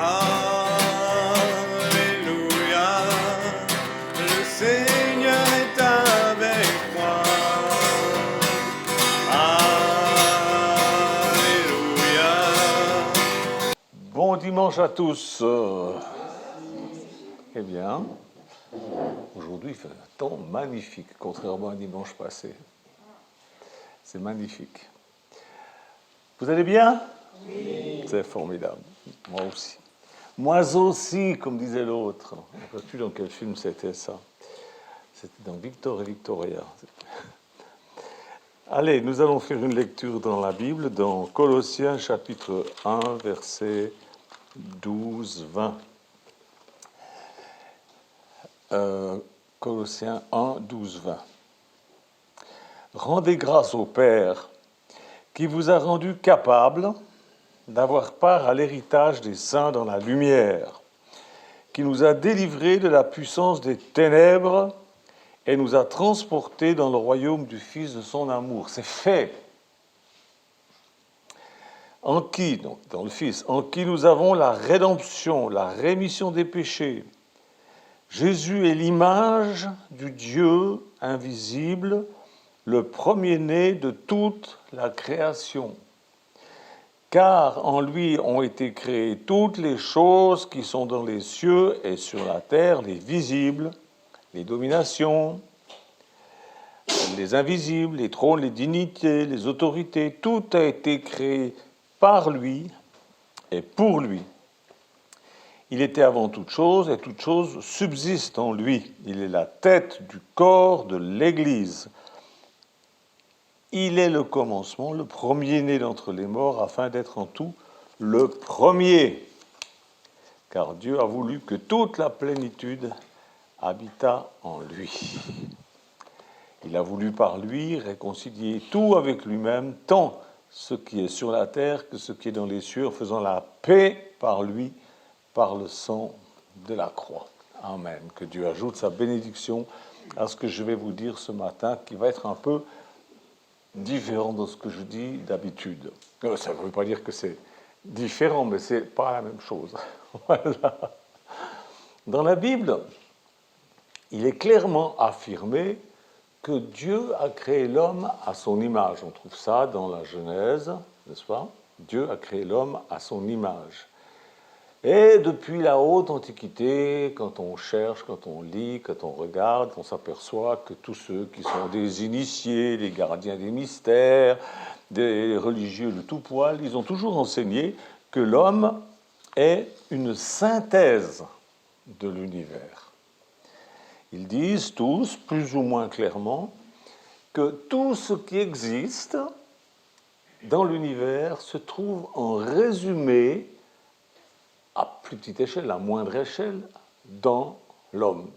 Alléluia, le Seigneur est avec moi. Alléluia. Bon dimanche à tous. Eh bien, aujourd'hui il fait un temps magnifique, contrairement à dimanche passé. C'est magnifique. Vous allez bien? Oui. C'est formidable. Moi aussi. Moi aussi, comme disait l'autre. Je ne sais plus dans quel film c'était ça. C'était dans Victor et Victoria. Allez, nous allons faire une lecture dans la Bible, dans Colossiens chapitre 1, versets 12-20. Colossiens 1, 12-20. Rendez grâce au Père qui vous a rendu capable d'avoir part à l'héritage des saints dans la lumière, qui nous a délivrés de la puissance des ténèbres et nous a transportés dans le royaume du Fils de son amour. C'est fait. En qui, donc dans le Fils, en qui nous avons la rédemption, la rémission des péchés. Jésus est l'image du Dieu invisible, le premier-né de toute la création. Car en lui ont été créées toutes les choses qui sont dans les cieux et sur la terre, les visibles, les dominations, les invisibles, les trônes, les dignités, les autorités. Tout a été créé par lui et pour lui. Il était avant toute chose et toute chose subsiste en lui. Il est la tête du corps de l'Église. Il est le commencement, le premier-né d'entre les morts, afin d'être en tout le premier. Car Dieu a voulu que toute la plénitude habitât en lui. Il a voulu par lui réconcilier tout avec lui-même, tant ce qui est sur la terre que ce qui est dans les cieux, en faisant la paix par lui, par le sang de la croix. Amen. Que Dieu ajoute sa bénédiction à ce que je vais vous dire ce matin, qui va être un peu différent de ce que je dis d'habitude. Ça ne veut pas dire que c'est différent, mais ce n'est pas la même chose. Voilà. Dans la Bible, il est clairement affirmé que Dieu a créé l'homme à son image. On trouve ça dans la Genèse, n'est-ce pas? Dieu a créé l'homme à son image. Et depuis la haute antiquité, quand on cherche, quand on lit, quand on regarde, on s'aperçoit que tous ceux qui sont des initiés, des gardiens des mystères, des religieux de tout poil, ils ont toujours enseigné que l'homme est une synthèse de l'univers. Ils disent tous, plus ou moins clairement, que tout ce qui existe dans l'univers se trouve en résumé à plus petite échelle, à moindre échelle, dans l'homme.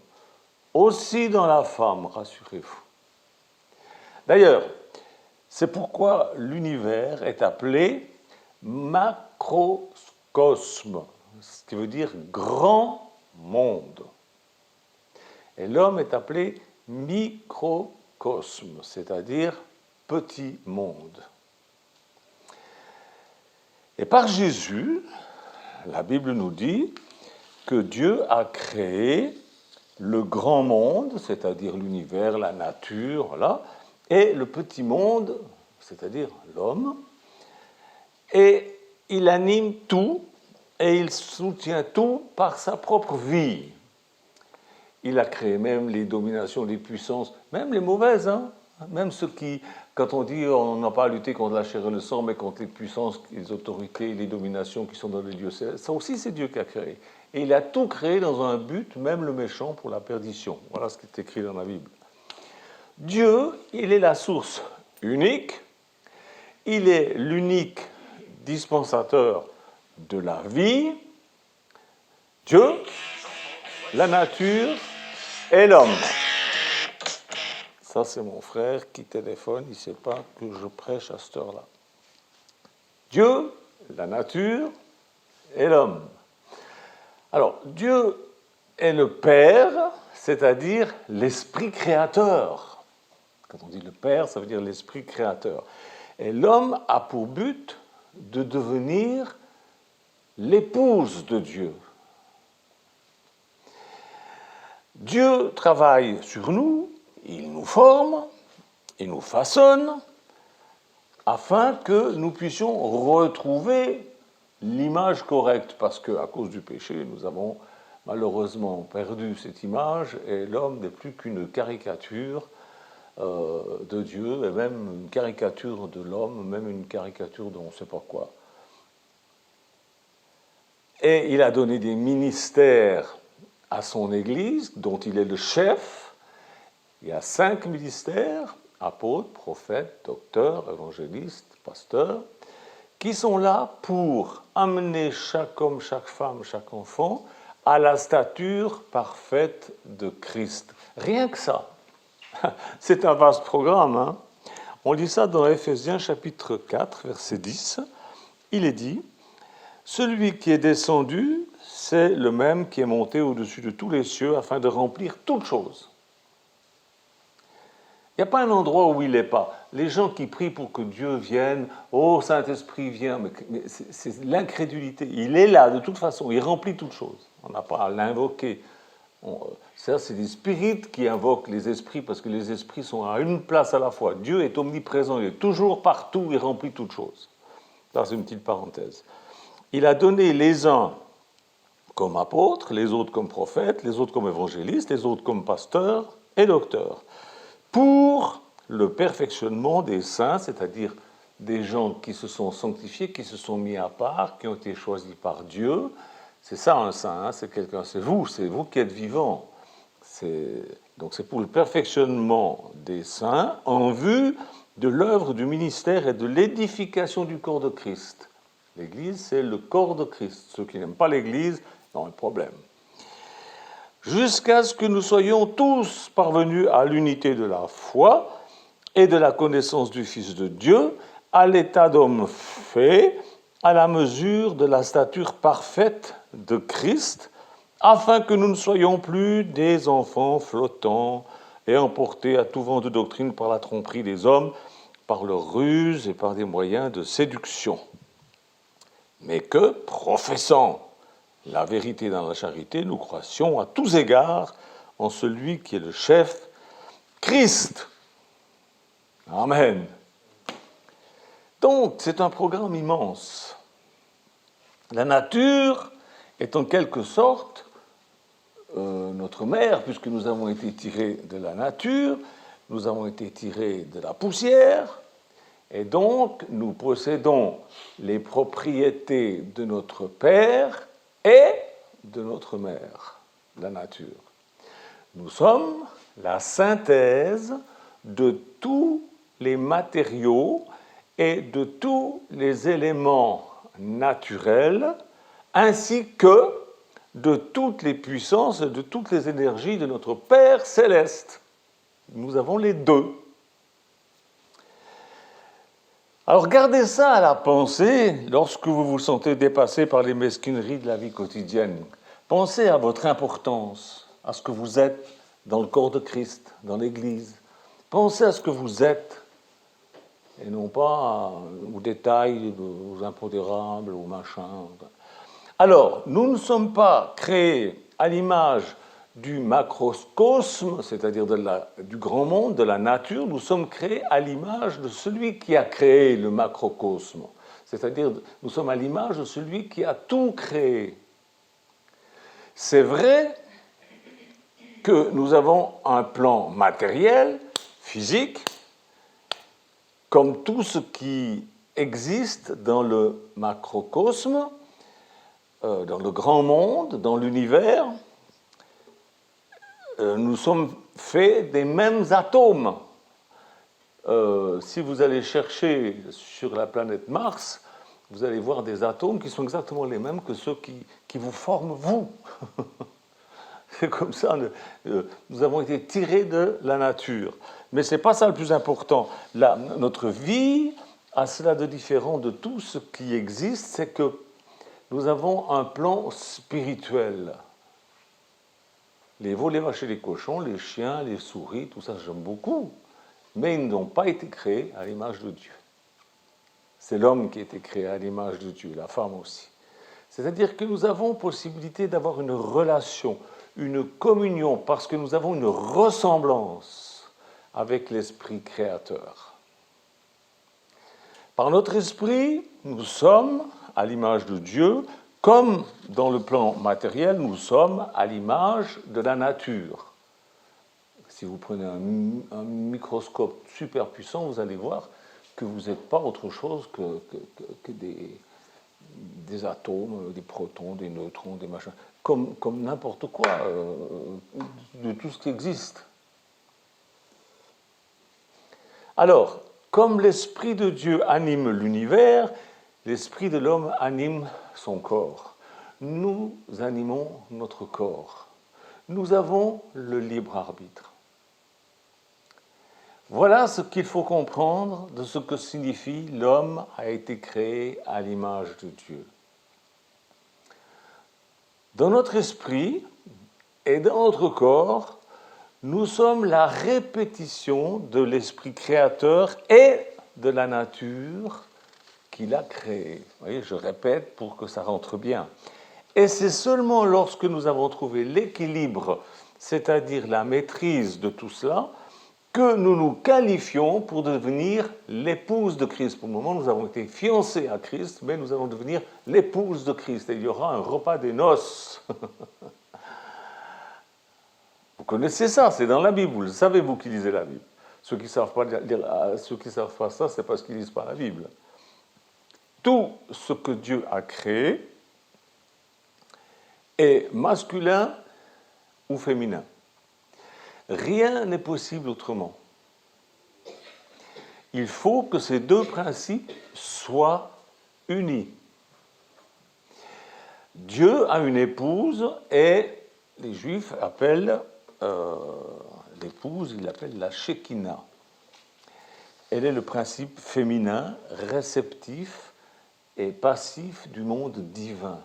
Aussi dans la femme, rassurez-vous. D'ailleurs, c'est pourquoi l'univers est appelé macrocosme, ce qui veut dire grand monde. Et l'homme est appelé microcosme, c'est-à-dire petit monde. Et par Jésus, la Bible nous dit que Dieu a créé le grand monde, c'est-à-dire l'univers, la nature, voilà, et le petit monde, c'est-à-dire l'homme, et il anime tout et il soutient tout par sa propre vie. Il a créé même les dominations, les puissances, même les mauvaises, hein, même ceux qui, quand on dit on n'a pas à lutter contre la chair et le sang, mais contre les puissances, les autorités, les dominations qui sont dans les lieux célestes, ça aussi c'est Dieu qui a créé. Et il a tout créé dans un but, même le méchant, pour la perdition. Voilà ce qui est écrit dans la Bible. Dieu, il est la source unique, il est l'unique dispensateur de la vie. Dieu, la nature et l'homme. Ça, c'est mon frère qui téléphone, il ne sait pas que je prêche à cette heure-là. Dieu, la nature et l'homme. Alors, Dieu est le Père, c'est-à-dire l'Esprit créateur. Quand on dit le Père, ça veut dire l'Esprit créateur. Et l'homme a pour but de devenir l'épouse de Dieu. Dieu travaille sur nous, il nous forme, il nous façonne, afin que nous puissions retrouver l'image correcte, parce qu'à cause du péché, nous avons malheureusement perdu cette image, et l'homme n'est plus qu'une caricature de Dieu, et même une caricature de l'homme, même une caricature de on ne sait pas quoi. Et il a donné des ministères à son Église, dont il est le chef. Il y a 5 ministères, apôtres, prophètes, docteurs, évangélistes, pasteurs, qui sont là pour amener chaque homme, chaque femme, chaque enfant à la stature parfaite de Christ. Rien que ça. C'est un vaste programme. Hein? On lit ça dans Éphésiens chapitre 4, verset 10. Il est dit « Celui qui est descendu, c'est le même qui est monté au-dessus de tous les cieux afin de remplir toutes choses. » Il n'y a pas un endroit où il n'est pas. Les gens qui prient pour que Dieu vienne, « Oh, Saint-Esprit, viens », mais c'est l'incrédulité. Il est là, de toute façon, il remplit toutes choses. On n'a pas à l'invoquer. C'est des spirites qui invoquent les esprits, parce que les esprits sont à une place à la fois. Dieu est omniprésent, il est toujours partout, il remplit toutes choses. Ça, c'est une petite parenthèse. Il a donné les uns comme apôtres, les autres comme prophètes, les autres comme évangélistes, les autres comme pasteurs et docteurs, pour le perfectionnement des saints, c'est-à-dire des gens qui se sont sanctifiés, qui se sont mis à part, qui ont été choisis par Dieu. C'est ça un saint, hein, c'est vous qui êtes vivant. Donc c'est pour le perfectionnement des saints en vue de l'œuvre du ministère et de l'édification du corps de Christ. L'Église, c'est le corps de Christ. Ceux qui n'aiment pas l'Église ont un problème. Jusqu'à ce que nous soyons tous parvenus à l'unité de la foi et de la connaissance du Fils de Dieu, à l'état d'homme fait, à la mesure de la stature parfaite de Christ, afin que nous ne soyons plus des enfants flottants et emportés à tout vent de doctrine par la tromperie des hommes, par leur ruse et par des moyens de séduction, mais que, professant la vérité dans la charité, nous croissions à tous égards en celui qui est le chef, Christ. Amen. Donc, c'est un programme immense. La nature est en quelque sorte notre mère, puisque nous avons été tirés de la nature, nous avons été tirés de la poussière, et donc nous possédons les propriétés de notre père et de notre mère, la nature. Nous sommes la synthèse de tous les matériaux et de tous les éléments naturels, ainsi que de toutes les puissances et de toutes les énergies de notre Père céleste. Nous avons les deux. Alors gardez ça à la pensée lorsque vous vous sentez dépassé par les mesquineries de la vie quotidienne. Pensez à votre importance, à ce que vous êtes dans le corps de Christ, dans l'Église. Pensez à ce que vous êtes, et non pas aux détails, aux impondérables, aux machins. Alors, nous ne sommes pas créés à l'image du macrocosme, c'est-à-dire du grand monde, de la nature, nous sommes créés à l'image de celui qui a créé le macrocosme, c'est-à-dire nous sommes à l'image de celui qui a tout créé. C'est vrai que nous avons un plan matériel, physique, comme tout ce qui existe dans le macrocosme, dans le grand monde, dans l'univers. Nous sommes faits des mêmes atomes. Si vous allez chercher sur la planète Mars, vous allez voir des atomes qui sont exactement les mêmes que ceux qui vous forment, vous. C'est comme ça, nous avons été tirés de la nature. Mais ce n'est pas ça le plus important. Notre vie a cela de différent de tout ce qui existe, c'est que nous avons un plan spirituel. Les veaux, les vaches et les cochons, les chiens, les souris, tout ça, j'aime beaucoup. Mais ils n'ont pas été créés à l'image de Dieu. C'est l'homme qui a été créé à l'image de Dieu, la femme aussi. C'est-à-dire que nous avons possibilité d'avoir une relation, une communion, parce que nous avons une ressemblance avec l'Esprit créateur. Par notre esprit, nous sommes à l'image de Dieu, comme dans le plan matériel, nous sommes à l'image de la nature. Si vous prenez un microscope super puissant, vous allez voir que vous n'êtes pas autre chose que des atomes, des protons, des neutrons, des machins, comme n'importe quoi, de tout ce qui existe. Alors, comme l'Esprit de Dieu anime l'univers, l'Esprit de l'homme anime son corps. Nous animons notre corps. Nous avons le libre arbitre. Voilà ce qu'il faut comprendre de ce que signifie l'homme a été créé à l'image de Dieu. Dans notre esprit et dans notre corps, nous sommes la répétition de l'esprit créateur et de la nature qu'il a créée. Vous voyez, je répète pour que ça rentre bien. Et c'est seulement lorsque nous avons trouvé l'équilibre, c'est-à-dire la maîtrise de tout cela, que nous nous qualifions pour devenir l'épouse de Christ. Pour le moment, nous avons été fiancés à Christ, mais nous allons devenir l'épouse de Christ. Et il y aura un repas des noces. Vous connaissez ça, c'est dans la Bible. Vous le savez, vous qui lisez la Bible. Ceux qui ne savent pas ça, c'est parce qu'ils ne lisent pas la Bible. Tout ce que Dieu a créé est masculin ou féminin. Rien n'est possible autrement. Il faut que ces deux principes soient unis. Dieu a une épouse et les Juifs appellent l'épouse, ils l'appellent la Shekinah. Elle est le principe féminin, réceptif et passif du monde divin.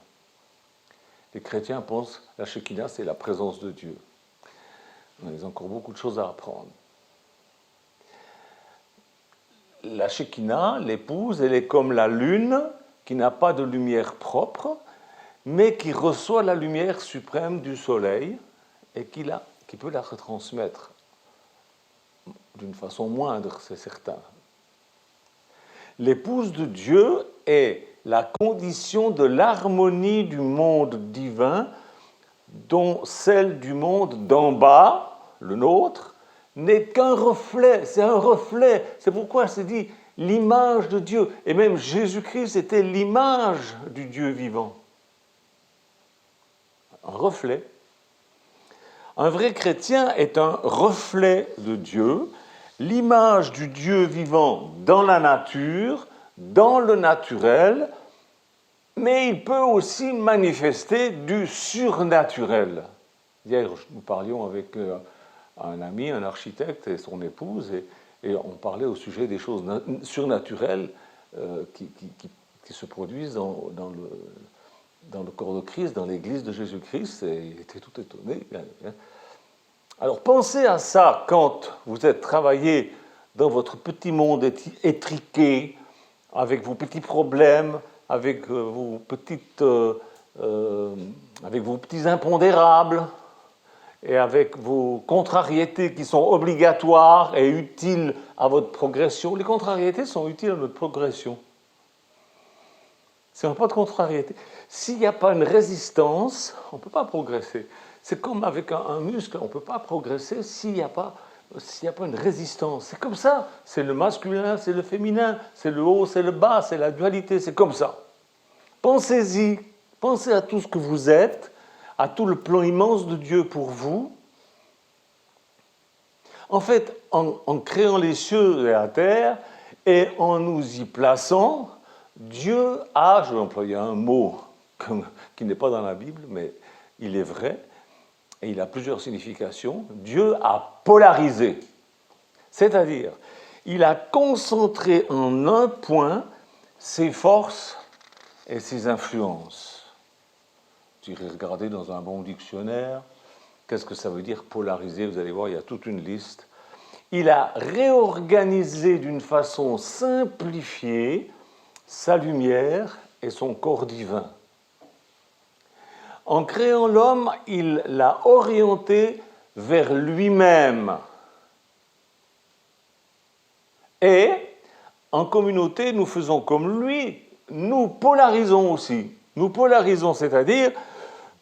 Les chrétiens pensent que la Shekinah, c'est la présence de Dieu. Il y a encore beaucoup de choses à apprendre. La Shekinah, l'épouse, elle est comme la lune qui n'a pas de lumière propre, mais qui reçoit la lumière suprême du soleil et qui peut la retransmettre d'une façon moindre, c'est certain. L'épouse de Dieu est la condition de l'harmonie du monde divin dont celle du monde d'en bas, le nôtre, n'est qu'un reflet, c'est un reflet. C'est pourquoi c'est dit l'image de Dieu. Et même Jésus-Christ était l'image du Dieu vivant. Un reflet. Un vrai chrétien est un reflet de Dieu, l'image du Dieu vivant dans la nature, dans le naturel, mais il peut aussi manifester du surnaturel. Hier, nous parlions avec un ami, un architecte et son épouse, et on parlait au sujet des choses surnaturelles qui se produisent dans le corps de Christ, dans l'église de Jésus-Christ, et il était tout étonné. Alors pensez à ça quand vous êtes travaillé dans votre petit monde étriqué, avec vos petits problèmes, avec vos petits impondérables et avec vos contrariétés qui sont obligatoires et utiles à votre progression. Les contrariétés sont utiles à notre progression. Si on n'a pas de contrariété, s'il n'y a pas une résistance, on ne peut pas progresser. C'est comme avec un muscle, on ne peut pas progresser s'il n'y a pas une résistance. C'est comme ça, c'est le masculin, c'est le féminin, c'est le haut, c'est le bas, c'est la dualité, c'est comme ça. Pensez-y, pensez à tout ce que vous êtes, à tout le plan immense de Dieu pour vous. En fait, en créant les cieux et la terre, et en nous y plaçant, Dieu a, je vais employer un mot qui n'est pas dans la Bible, mais il est vrai, et il a plusieurs significations, Dieu a polarisé. C'est-à-dire, il a concentré en un point ses forces et ses influences. Si vous regardez dans un bon dictionnaire, qu'est-ce que ça veut dire polariser? Vous allez voir, il y a toute une liste. Il a réorganisé d'une façon simplifiée sa lumière et son corps divin. En créant l'homme, il l'a orienté vers lui-même. Et en communauté, nous faisons comme lui, nous polarisons aussi. Nous polarisons, c'est-à-dire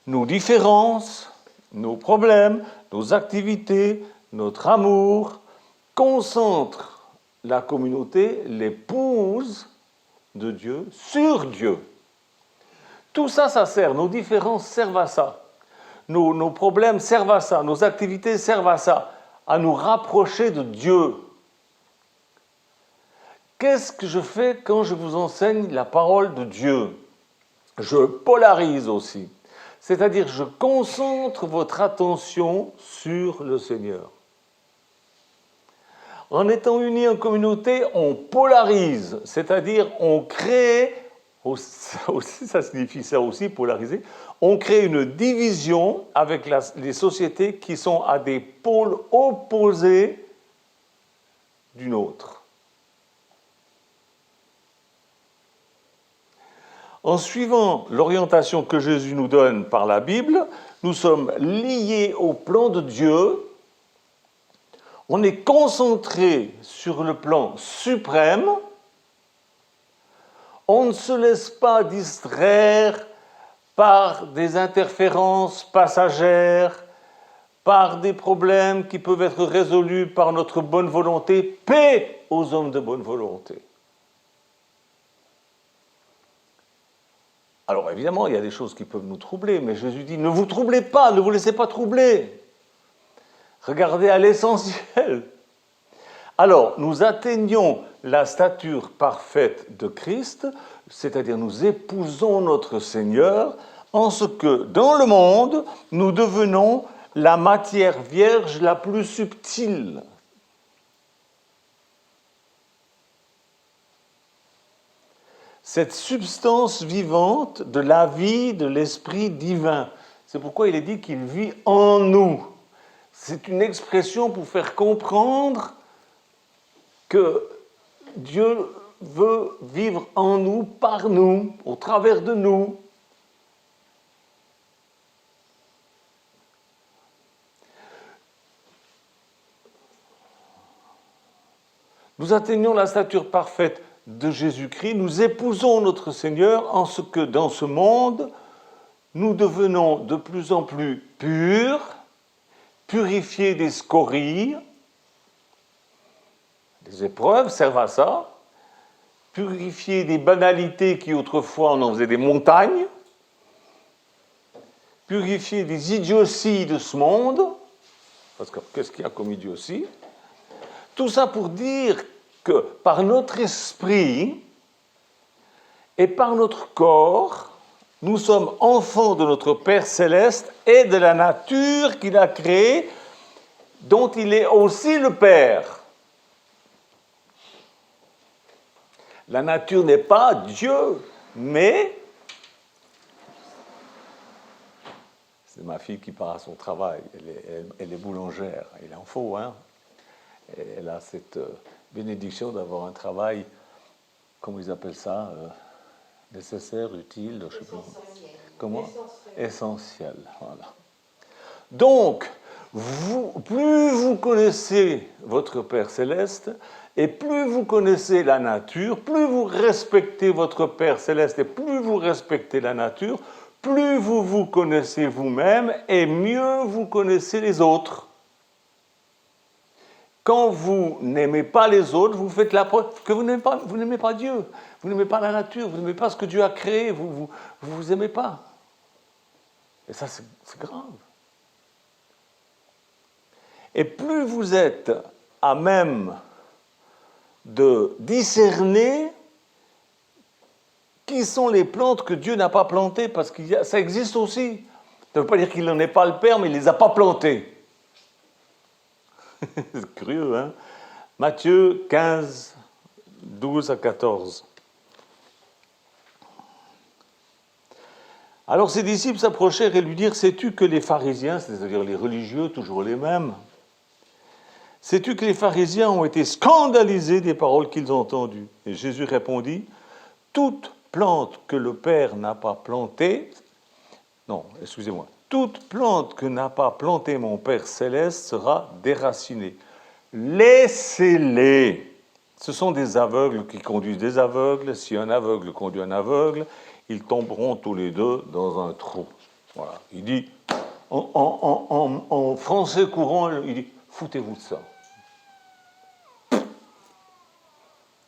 nos différences, nos problèmes, nos activités, notre amour, concentrent la communauté, l'épouse de Dieu, sur Dieu. Tout ça, ça sert, nos différences servent à ça. Nos problèmes servent à ça, nos activités servent à ça, à nous rapprocher de Dieu. Qu'est-ce que je fais quand je vous enseigne la parole de Dieu? Je polarise aussi, c'est-à-dire je concentre votre attention sur le Seigneur. En étant unis en communauté, on polarise, c'est-à-dire on crée, ça signifie ça aussi, polariser, on crée une division avec les sociétés qui sont à des pôles opposés d'une autre. En suivant l'orientation que Jésus nous donne par la Bible, nous sommes liés au plan de Dieu. On est concentré sur le plan suprême. On ne se laisse pas distraire par des interférences passagères, par des problèmes qui peuvent être résolus par notre bonne volonté. Paix aux hommes de bonne volonté. Alors évidemment, il y a des choses qui peuvent nous troubler, mais Jésus dit, ne vous troublez pas, ne vous laissez pas troubler. Regardez à l'essentiel. Alors, nous atteignons la stature parfaite de Christ, c'est-à-dire nous épousons notre Seigneur, en ce que, dans le monde, nous devenons la matière vierge la plus subtile. Cette substance vivante de la vie de l'Esprit divin. C'est pourquoi il est dit qu'il vit en nous. C'est une expression pour faire comprendre que Dieu veut vivre en nous, par nous, au travers de nous. Nous atteignons la stature parfaite de Jésus-Christ, nous épousons notre Seigneur en ce que dans ce monde, nous devenons de plus en plus purs, purifiés des scories. Les épreuves servent à ça. Purifiés des banalités qui autrefois on en faisait des montagnes. Purifiés des idioties de ce monde. Parce que qu'est-ce qu'il y a comme idiotie? Tout ça pour dire que par notre esprit et par notre corps, nous sommes enfants de notre Père céleste et de la nature qu'il a créée, dont il est aussi le Père. La nature n'est pas Dieu, mais c'est ma fille qui part à son travail, elle est boulangère, il en faut, hein. Elle a cette bénédiction d'avoir un travail, comment ils appellent ça, nécessaire, utile, je ne sais pas. Comment ? Essentiel. Voilà. Donc, plus vous connaissez votre Père céleste, et plus vous connaissez la nature, plus vous respectez votre Père céleste, et plus vous respectez la nature, plus vous vous connaissez vous-même, et mieux vous connaissez les autres. Quand vous n'aimez pas les autres, vous faites la preuve que vous n'aimez pas Dieu, vous n'aimez pas la nature, vous n'aimez pas ce que Dieu a créé, vous aimez pas. Et ça, c'est grave. Et plus vous êtes à même de discerner qui sont les plantes que Dieu n'a pas plantées, parce que ça existe aussi. Ça ne veut pas dire qu'il n'en est pas le Père, mais il ne les a pas plantées. C'est curieux, hein? Matthieu 15, 12 à 14. Alors ses disciples s'approchèrent et lui dirent, sais-tu que les pharisiens, c'est-à-dire les religieux, toujours les mêmes, sais-tu que les pharisiens ont été scandalisés des paroles qu'ils ont entendues? Et Jésus répondit, toute plante que le Père n'a pas plantée Non, excusez-moi. Toute plante que n'a pas plantée mon Père céleste sera déracinée. Laissez-les. Ce sont des aveugles qui conduisent des aveugles. Si un aveugle conduit un aveugle, ils tomberont tous les deux dans un trou. Voilà. Il dit, en français courant, il dit, foutez-vous de ça.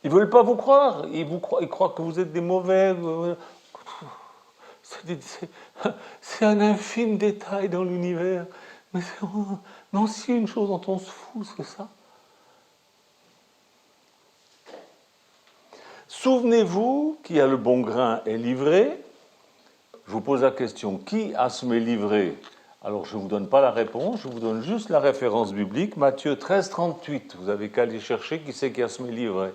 Ils ne veulent pas vous croire. Ils croient que vous êtes des mauvais. C'est un infime détail dans l'univers. Mais s'il y a une chose dont on se fout, c'est ça. Souvenez-vous qui a le bon grain est livré. Je vous pose la question, qui a semé livré? Alors je ne vous donne pas la réponse, je vous donne juste la référence biblique, Matthieu 13, 38. Vous avez qu'à aller chercher qui c'est qui a semé livré.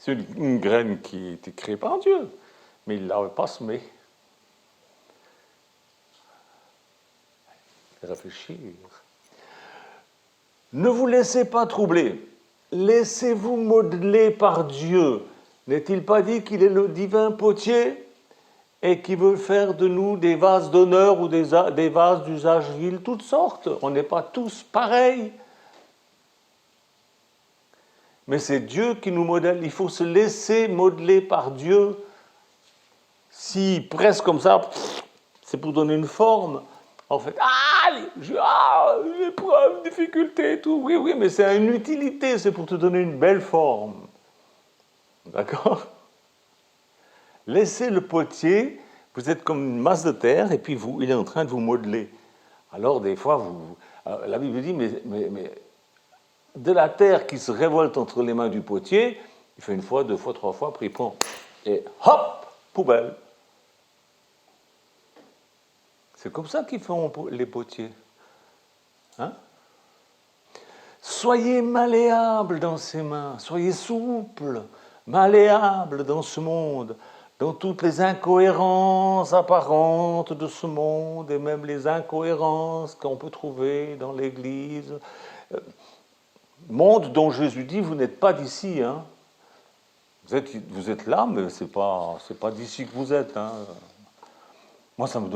C'est une graine qui a été créée par Dieu, mais il ne l'avait pas semée. Réfléchir. Ne vous laissez pas troubler. Laissez-vous modeler par Dieu. N'est-il pas dit qu'il est le divin potier et qu'il veut faire de nous des vases d'honneur ou des vases d'usage vil, toutes sortes. On n'est pas tous pareils. Mais c'est Dieu qui nous modèle. Il faut se laisser modeler par Dieu. Si presque comme ça, c'est pour donner une forme. En fait, épreuve, difficulté, tout. Oui, mais c'est une utilité, c'est pour te donner une belle forme. D'accord? Laissez le potier, vous êtes comme une masse de terre, et puis vous, il est en train de vous modeler. Alors, des fois, la Bible dit, mais de la terre qui se révolte entre les mains du potier, il fait une fois, deux fois, trois fois, puis il prend, et hop, poubelle. C'est comme ça qu'ils font les potiers. Hein? Soyez malléables dans ses mains, soyez souples, malléables dans ce monde, dans toutes les incohérences apparentes de ce monde, et même les incohérences qu'on peut trouver dans l'Église. Monde dont Jésus dit, vous n'êtes pas d'ici. Hein. Vous êtes là, mais c'est pas d'ici que vous êtes. Hein. Moi, ça me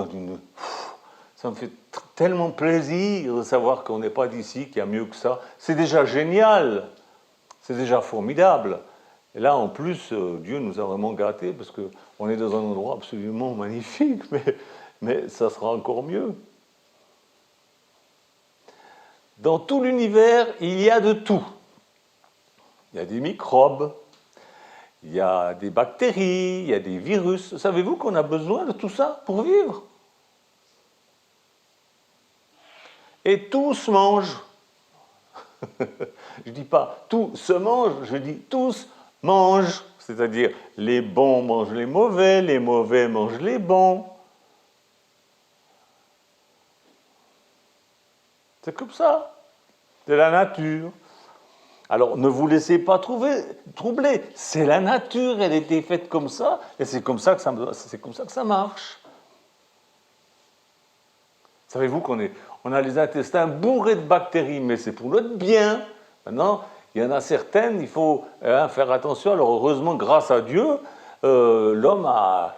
fait tellement plaisir de savoir qu'on n'est pas d'ici, qu'il y a mieux que ça. C'est déjà génial, c'est déjà formidable. Et là, en plus, Dieu nous a vraiment gâtés, parce qu'on est dans un endroit absolument magnifique, mais ça sera encore mieux. Dans tout l'univers, il y a de tout. Il y a des microbes, il y a des bactéries, il y a des virus. Savez-vous qu'on a besoin de tout ça pour vivre? Et tout se mange. Je ne dis pas tout se mange, je dis tous mangent. C'est-à-dire les bons mangent les mauvais mangent les bons. C'est comme ça. C'est la nature. Alors ne vous laissez pas troubler. C'est la nature, elle a été faite comme ça, et c'est comme ça que ça marche. Savez-vous qu'on a les intestins bourrés de bactéries, mais c'est pour notre bien. Maintenant, il y en a certaines, il faut faire attention. Alors heureusement, grâce à Dieu, l'homme a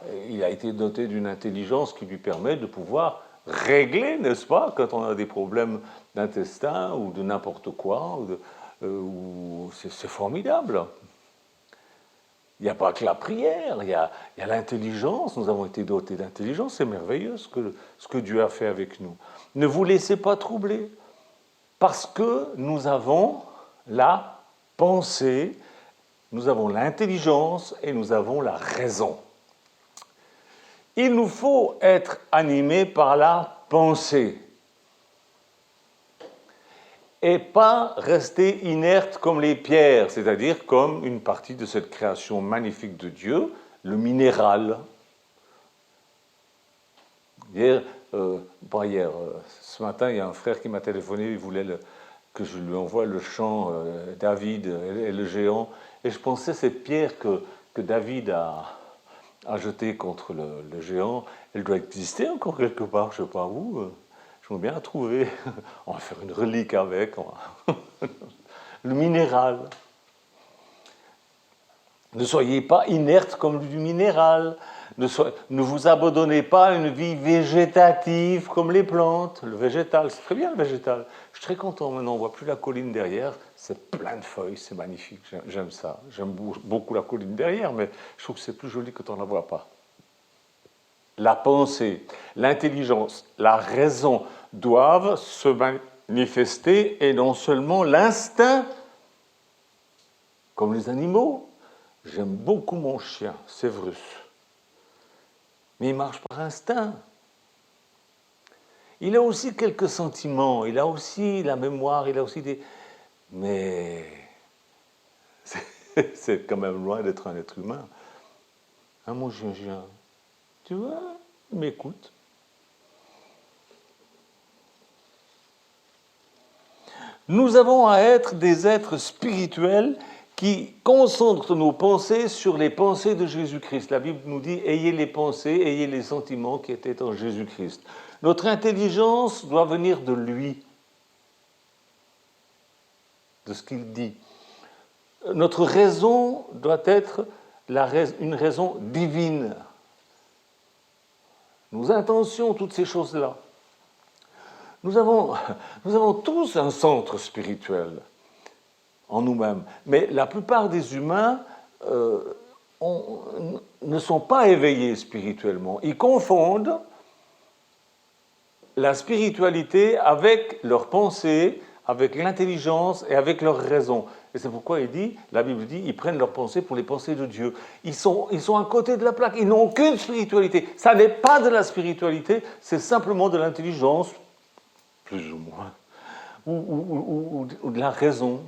été doté d'une intelligence qui lui permet de pouvoir régler, n'est-ce pas, quand on a des problèmes d'intestin ou de n'importe quoi. C'est formidable. Il n'y a pas que la prière, il y a l'intelligence. Nous avons été dotés d'intelligence, c'est merveilleux ce que Dieu a fait avec nous. Ne vous laissez pas troubler, parce que nous avons la pensée, nous avons l'intelligence et nous avons la raison. Il nous faut être animés par la pensée et pas rester inerte comme les pierres, c'est-à-dire comme une partie de cette création magnifique de Dieu, le minéral. Ce matin, il y a un frère qui m'a téléphoné, il voulait que je lui envoie le chant David et le géant, et je pensais cette pierre que David a jetée contre le géant, elle doit exister encore quelque part, je ne sais pas où. J'aimerais bien la trouver. On va faire une relique avec. Le minéral. Ne soyez pas inerte comme du minéral. Ne vous abandonnez pas à une vie végétative comme les plantes. Le végétal, c'est très bien le végétal. Je suis très content maintenant, on ne voit plus la colline derrière. C'est plein de feuilles, c'est magnifique. J'aime ça. J'aime beaucoup la colline derrière, mais je trouve que c'est plus joli quand on ne la voit pas. La pensée, l'intelligence, la raison doivent se manifester et non seulement l'instinct, comme les animaux. J'aime beaucoup mon chien, Séverus. Mais il marche par instinct. Il a aussi quelques sentiments, il a aussi la mémoire, il a aussi des... Mais c'est quand même loin d'être un être humain. Hein, mon chien, tu vois, il m'écoute. Nous avons à être des êtres spirituels qui concentrent nos pensées sur les pensées de Jésus-Christ. La Bible nous dit « Ayez les pensées, ayez les sentiments qui étaient en Jésus-Christ ». Notre intelligence doit venir de lui, de ce qu'il dit. Notre raison doit être une raison divine. Nos intentions, toutes ces choses-là. Nous avons tous un centre spirituel en nous-mêmes, mais la plupart des humains ne sont pas éveillés spirituellement. Ils confondent la spiritualité avec leurs pensées, avec l'intelligence et avec leur raison. Et c'est pourquoi la Bible dit, ils prennent leurs pensées pour les pensées de Dieu. Ils sont à côté de la plaque, ils n'ont aucune spiritualité. Ça n'est pas de la spiritualité, c'est simplement de l'intelligence, plus ou moins, ou de la raison.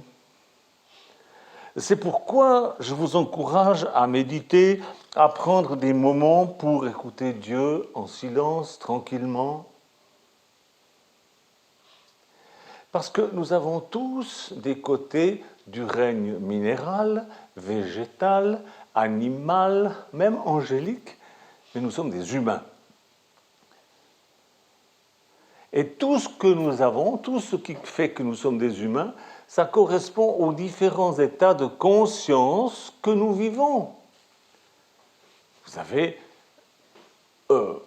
C'est pourquoi je vous encourage à méditer, à prendre des moments pour écouter Dieu en silence, tranquillement. Parce que nous avons tous des côtés du règne minéral, végétal, animal, même angélique, mais nous sommes des humains. Et tout ce que nous avons, tout ce qui fait que nous sommes des humains, ça correspond aux différents états de conscience que nous vivons. Vous savez, je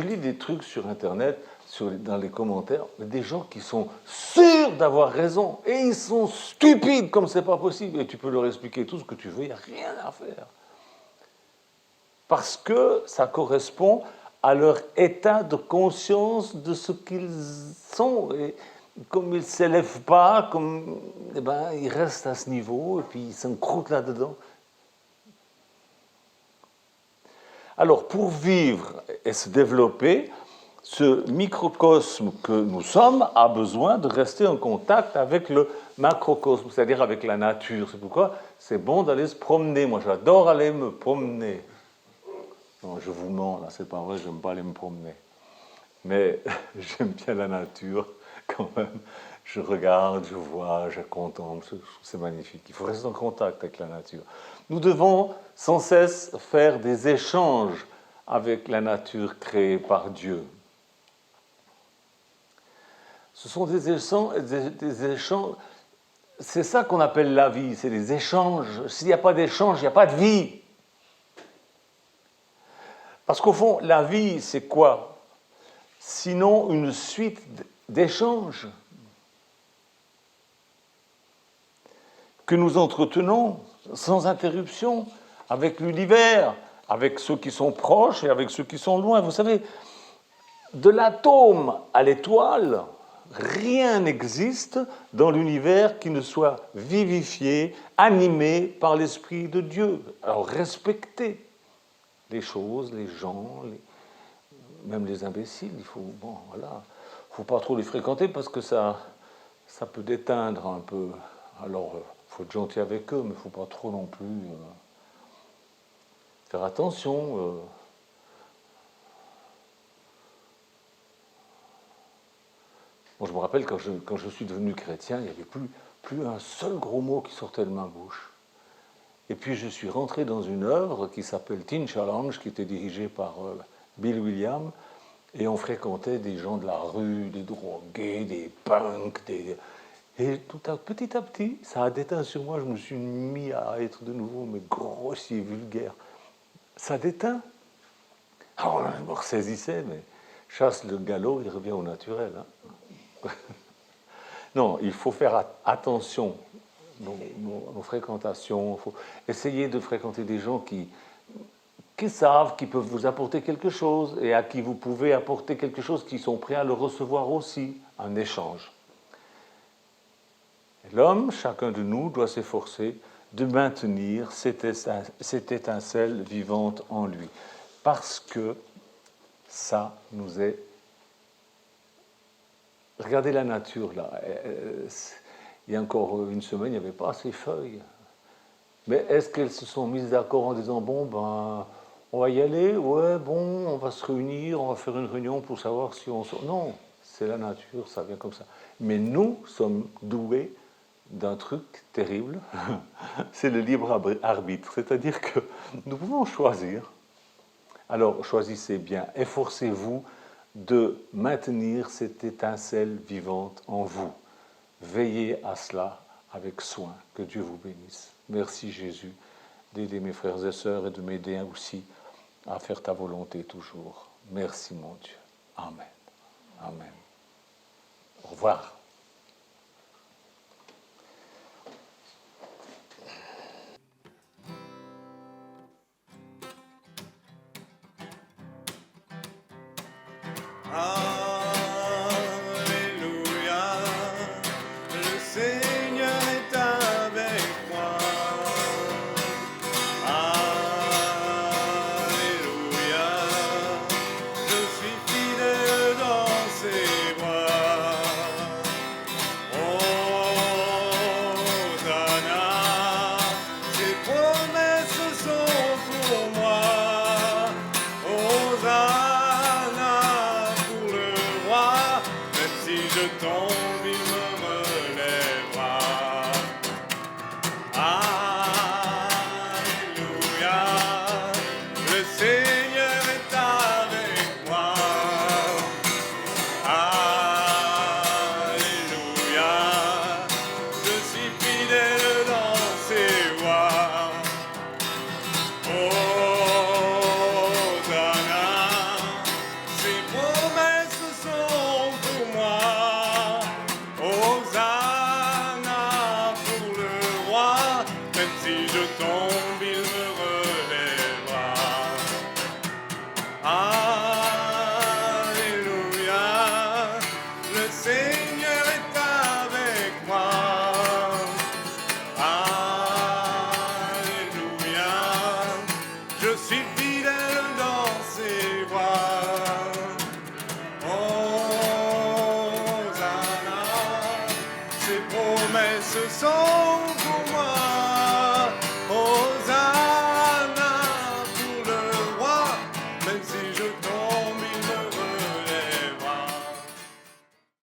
lis des trucs sur Internet, dans les commentaires, des gens qui sont sûrs d'avoir raison, et ils sont stupides comme c'est pas possible, et tu peux leur expliquer tout ce que tu veux, il n'y a rien à faire. Parce que ça correspond à leur état de conscience de ce qu'ils sont. Et comme ils ne s'élèvent pas, ils restent à ce niveau, et puis ils s'encroutent là-dedans. Alors, pour vivre et se développer, ce microcosme que nous sommes a besoin de rester en contact avec le macrocosme, c'est-à-dire avec la nature. C'est pourquoi c'est bon d'aller se promener. Moi, j'adore aller me promener. Non, je vous mens, là, c'est pas vrai, je n'aime pas aller me promener. Mais j'aime bien la nature, quand même. Je regarde, je vois, je contemple, c'est magnifique. Il faut rester en contact avec la nature. Nous devons sans cesse faire des échanges avec la nature créée par Dieu. Ce sont des échanges, c'est ça qu'on appelle la vie, c'est des échanges. S'il n'y a pas d'échange, il n'y a pas de vie. Parce qu'au fond, la vie, c'est quoi? Sinon une suite d'échanges que nous entretenons sans interruption avec l'univers, avec ceux qui sont proches et avec ceux qui sont loin. Vous savez, de l'atome à l'étoile, rien n'existe dans l'univers qui ne soit vivifié, animé par l'Esprit de Dieu. Alors respectez les choses, les gens, même les imbéciles, il faut pas trop les fréquenter parce que ça peut déteindre un peu. Alors, il faut être gentil avec eux, mais il ne faut pas trop non plus faire attention. Moi, je me rappelle quand je suis devenu chrétien, il n'y avait plus un seul gros mot qui sortait de ma bouche. Et puis je suis rentré dans une œuvre qui s'appelle Teen Challenge, qui était dirigée par Bill Williams, et on fréquentait des gens de la rue, des drogués, des punks, Et petit à petit, ça a déteint sur moi, je me suis mis à être de nouveau mais grossier, vulgaire. Ça déteint. Alors je me ressaisissais, mais chasse le galop, il revient au naturel. Hein. Non, il faut faire attention nos fréquentations. Il faut essayer de fréquenter des gens qui savent, qui peuvent vous apporter quelque chose et à qui vous pouvez apporter quelque chose, qui sont prêts à le recevoir aussi, un échange. L'homme, chacun de nous, doit s'efforcer de maintenir cette étincelle vivante en lui, parce que ça nous est... Regardez la nature, là. Il y a encore une semaine, il n'y avait pas ces feuilles. Mais est-ce qu'elles se sont mises d'accord en disant, bon, ben, on va y aller, ouais, bon, on va se réunir, on va faire une réunion pour savoir si on... Non, c'est la nature, ça vient comme ça. Mais nous sommes doués d'un truc terrible, c'est le libre arbitre, c'est-à-dire que nous pouvons choisir. Alors choisissez bien, efforcez-vous de maintenir cette étincelle vivante en vous. Veillez à cela avec soin. Que Dieu vous bénisse. Merci Jésus d'aider mes frères et sœurs et de m'aider aussi à faire ta volonté toujours. Merci mon Dieu. Amen. Amen. Au revoir. Alléluia, le Seigneur est avec moi. Alléluia, je suis fidèle dans ses bras. Hosanna, ses promesses sont pour moi. Hosanna pour le roi, même si je tombe, il me relèvera. Alléluia, le Seigneur est avec moi. Alléluia, je suis fidèle dans ses voies. Hosanna, ses promesses sont pour moi. Hosanna pour le roi, même si je tombe, il me relèvera. Alléluia, le Seigneur est avec moi. Alléluia, je suis fidèle dans ses voies. Hosanna, ses promesses sont pour moi.